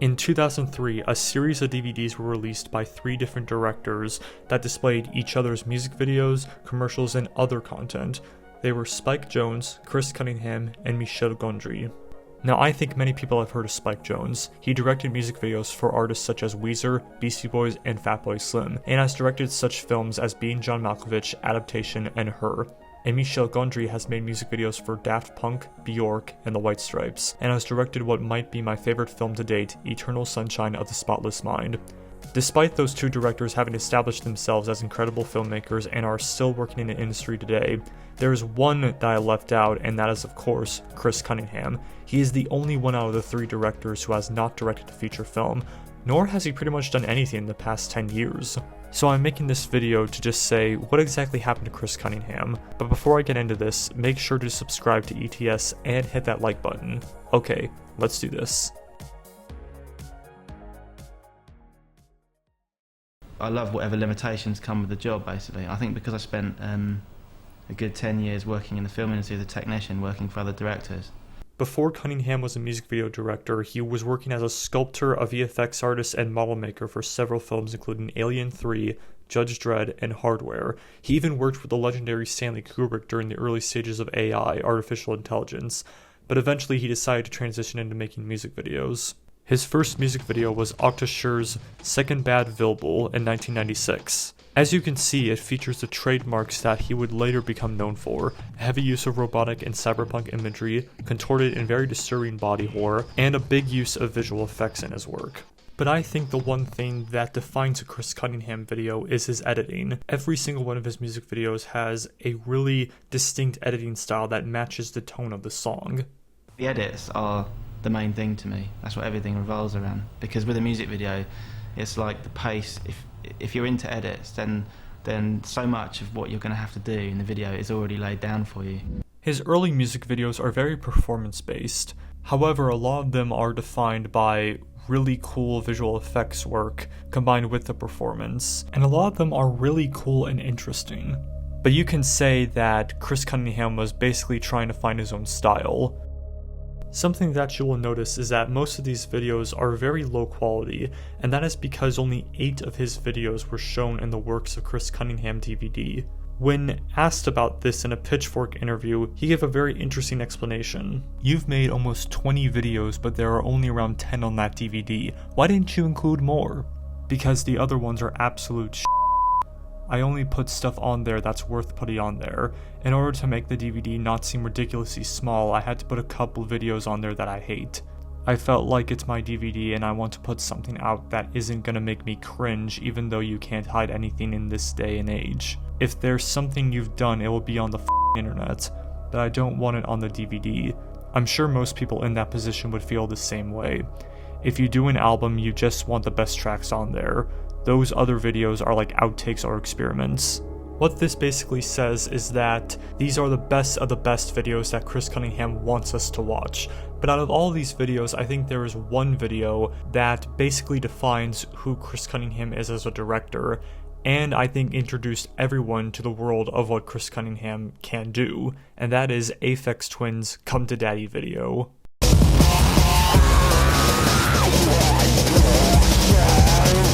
In 2003, a series of DVDs were released by 3 different directors that displayed each other's music videos, commercials, and other content. They were Spike Jonze, Chris Cunningham, and Michel Gondry. Now, I think many people have heard of Spike Jonze. He directed music videos for artists such as Weezer, Beastie Boys, and Fatboy Slim, and has directed such films as Being John Malkovich, Adaptation, and Her. And Michel Gondry has made music videos for Daft Punk, Bjork, and the White Stripes, and has directed what might be my favorite film to date, Eternal Sunshine of the Spotless Mind. Despite those 2 directors having established themselves as incredible filmmakers and are still working in the industry today, there is one that I left out, and that is of course Chris Cunningham. He is the only one out of the 3 directors who has not directed a feature film, nor has he pretty much done anything in the past 10 years. So I'm making this video to just say what exactly happened to Chris Cunningham, but before I get into this, make sure to subscribe to ETS and hit that like button. Okay, let's do this. I love whatever limitations come with the job, basically. I think because I spent a good 10 years working in the film industry as a technician, working for other directors. Before Cunningham was a music video director, he was working as a sculptor, a VFX artist, and model maker for several films including Alien 3, Judge Dredd, and Hardware. He even worked with the legendary Stanley Kubrick during the early stages of AI, artificial intelligence, but eventually he decided to transition into making music videos. His first music video was Octoshure's Second Bad Vilbul in 1996. As you can see, it features the trademarks that he would later become known for: heavy use of robotic and cyberpunk imagery, contorted and very disturbing body horror, and a big use of visual effects in his work. But I think the one thing that defines a Chris Cunningham video is his editing. Every single one of his music videos has a really distinct editing style that matches the tone of the song. The edits are the main thing to me. That's what everything revolves around. Because with a music video, it's like the pace. If you're into edits, then so much of what you're going to have to do in the video is already laid down for you. His early music videos are very performance-based. However, a lot of them are defined by really cool visual effects work combined with the performance, and a lot of them are really cool and interesting. But you can say that Chris Cunningham was basically trying to find his own style. Something that you will notice is that most of these videos are very low quality, and that is because only 8 of his videos were shown in the Works of Chris Cunningham DVD. When asked about this in a Pitchfork interview, he gave a very interesting explanation. "You've made almost 20 videos, but there are only around 10 on that DVD. Why didn't you include more?" "Because the other ones are absolute shit. I only put stuff on there that's worth putting on there. In order to make the DVD not seem ridiculously small, I had to put a couple videos on there that I hate. I felt like it's my DVD and I want to put something out that isn't gonna make me cringe, even though you can't hide anything in this day and age. If there's something you've done, it will be on the internet, but I don't want it on the DVD." I'm sure most people in that position would feel the same way. If you do an album, you just want the best tracks on there. Those other videos are like outtakes or experiments. What this basically says is that these are the best of the best videos that Chris Cunningham wants us to watch. But out of all these videos, I think there is one video that basically defines who Chris Cunningham is as a director, and I think introduced everyone to the world of what Chris Cunningham can do, and that is Aphex Twin's Come to Daddy video.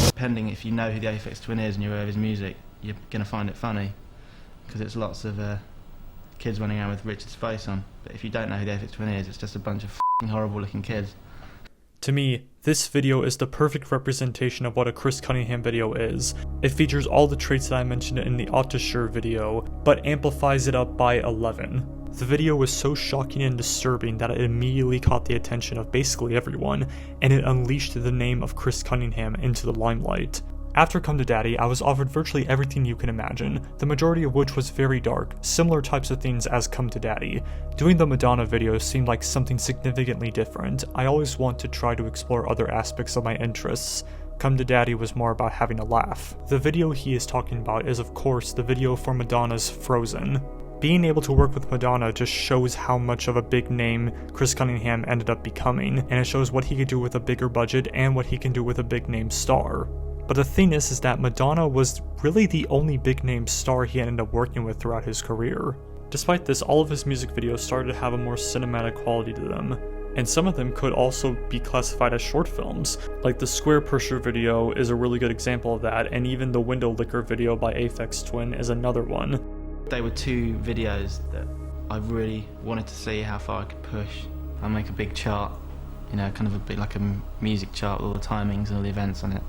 Depending if you know who the Aphex Twin is and you're aware of his music, you're going to find it funny, because it's lots of kids running around with Richard's face on. But if you don't know who the Aphex Twin is, it's just a bunch of f***ing horrible looking kids. To me, this video is the perfect representation of what a Chris Cunningham video is. It features all the traits that I mentioned in the Octoshure video, but amplifies it up by 11. The video was so shocking and disturbing that it immediately caught the attention of basically everyone, and it unleashed the name of Chris Cunningham into the limelight. After Come to Daddy, I was offered virtually everything you can imagine, the majority of which was very dark, similar types of things as Come to Daddy. Doing the Madonna videos seemed like something significantly different. I always want to try to explore other aspects of my interests. Come to Daddy was more about having a laugh. The video he is talking about is of course the video for Madonna's Frozen. Being able to work with Madonna just shows how much of a big name Chris Cunningham ended up becoming, and it shows what he could do with a bigger budget and what he can do with a big name star. But the thing is that Madonna was really the only big name star he ended up working with throughout his career. Despite this, all of his music videos started to have a more cinematic quality to them, and some of them could also be classified as short films. Like the Square Pusher video is a really good example of that, and even the Window Licker video by Aphex Twin is another one. They were two videos that I really wanted to see how far I could push. I'll make a big chart, you know, kind of a bit like a music chart with all the timings and all the events on it.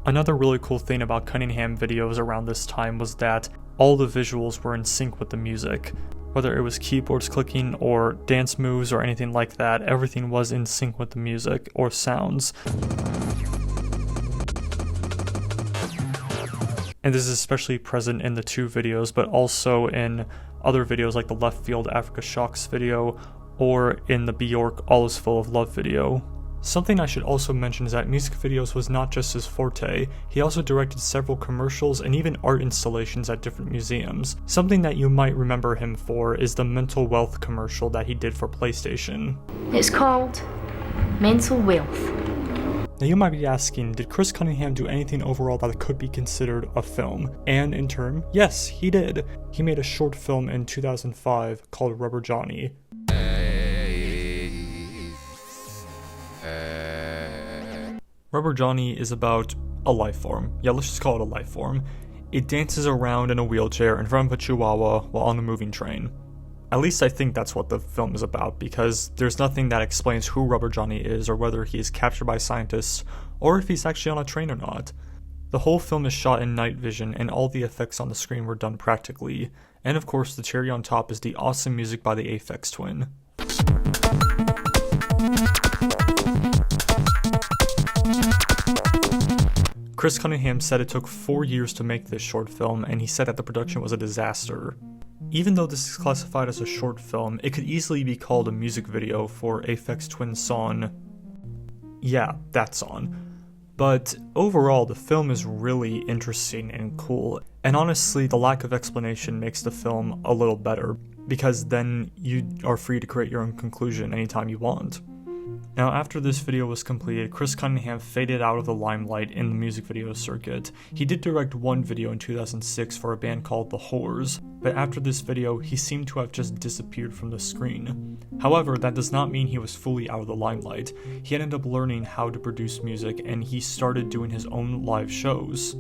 Another really cool thing about Cunningham videos around this time was that all the visuals were in sync with the music. Whether it was keyboards clicking or dance moves or anything like that, everything was in sync with the music or sounds. And this is especially present in the two videos, but also in other videos like the Left Field Africa Shocks video or in the Bjork All Is Full of Love video. Something I should also mention is that music videos was not just his forte. He also directed several commercials and even art installations at different museums. Something that you might remember him for is the Mental Wealth commercial that he did for PlayStation. It's called Mental Wealth. Now you might be asking, did Chris Cunningham do anything overall that could be considered a film? And in turn, yes, he did. He made a short film in 2005 called Rubber Johnny. Rubber Johnny is about a life form. Yeah, let's just call it a life form. It dances around in a wheelchair in front of a chihuahua while on a moving train. At least I think that's what the film is about, because there's nothing that explains who Rubber Johnny is or whether he is captured by scientists or if he's actually on a train or not. The whole film is shot in night vision and all the effects on the screen were done practically. And of course, the cherry on top is the awesome music by the Aphex Twin. Chris Cunningham said it took 4 years to make this short film, and he said that the production was a disaster. Even though this is classified as a short film, it could easily be called a music video for Aphex Twin's song. Yeah, that song. But overall, the film is really interesting and cool, and honestly, the lack of explanation makes the film a little better, because then you are free to create your own conclusion anytime you want. Now, after this video was completed, Chris Cunningham faded out of the limelight in the music video circuit. He did direct one video in 2006 for a band called The Whores, but after this video, he seemed to have just disappeared from the screen. However, that does not mean he was fully out of the limelight. He ended up learning how to produce music, and he started doing his own live shows.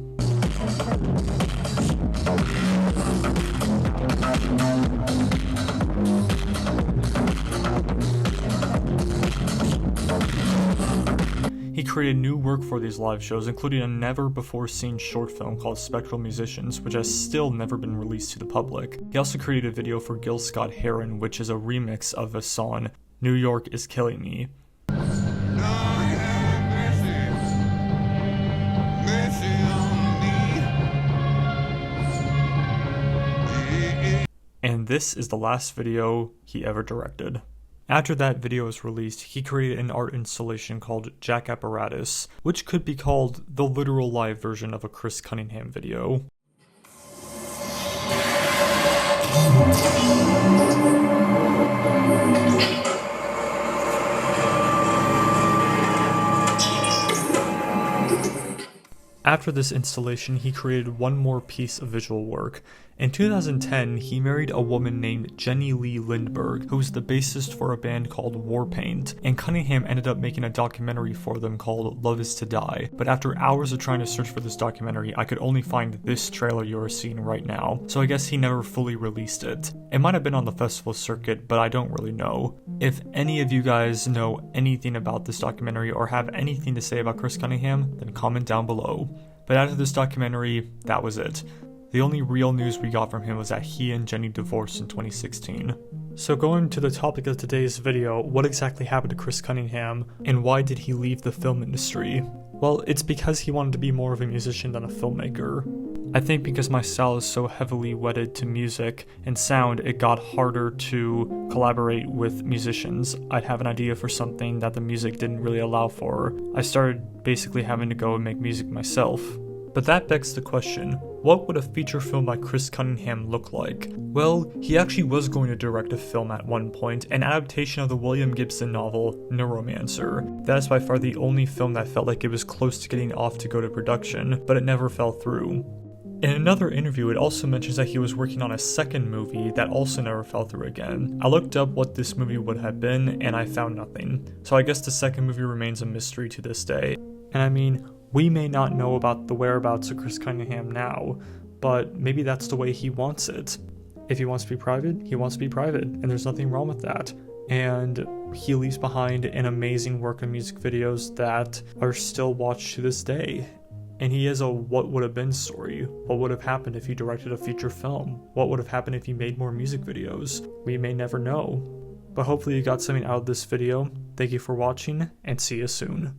He created new work for these live shows, including a never-before-seen short film called Spectral Musicians, which has still never been released to the public. He also created a video for Gil Scott-Heron, which is a remix of a song, New York Is Killing Me. And this is the last video he ever directed. After that video was released, he created an art installation called Jack Apparatus, which could be called the literal live version of a Chris Cunningham video. After this installation, he created one more piece of visual work. In 2010, he married a woman named Jenny Lee Lindberg, who was the bassist for a band called Warpaint, and Cunningham ended up making a documentary for them called Love Is To Die. But after hours of trying to search for this documentary, I could only find this trailer you are seeing right now, so I guess he never fully released it. It might have been on the festival circuit, but I don't really know. If any of you guys know anything about this documentary or have anything to say about Chris Cunningham, then comment down below. But after this documentary, that was it. The only real news we got from him was that he and Jenny divorced in 2016. So going to the topic of today's video, what exactly happened to Chris Cunningham, and why did he leave the film industry? Well, it's because he wanted to be more of a musician than a filmmaker. I think because my style is so heavily wedded to music and sound, it got harder to collaborate with musicians. I'd have an idea for something that the music didn't really allow for. I started basically having to go and make music myself. But that begs the question, what would a feature film by Chris Cunningham look like? Well, he actually was going to direct a film at one point, an adaptation of the William Gibson novel, Neuromancer. That is by far the only film that felt like it was close to getting off to go to production, but it never fell through. In another interview, it also mentions that he was working on a second movie that also never fell through again. I looked up what this movie would have been, and I found nothing. So I guess the second movie remains a mystery to this day. And I mean, we may not know about the whereabouts of Chris Cunningham now, but maybe that's the way he wants it. If he wants to be private, he wants to be private, and there's nothing wrong with that. And he leaves behind an amazing work of music videos that are still watched to this day. And he is a what would have been story. What would have happened if he directed a feature film? What would have happened if he made more music videos? We may never know. But hopefully you got something out of this video. Thank you for watching, and see you soon.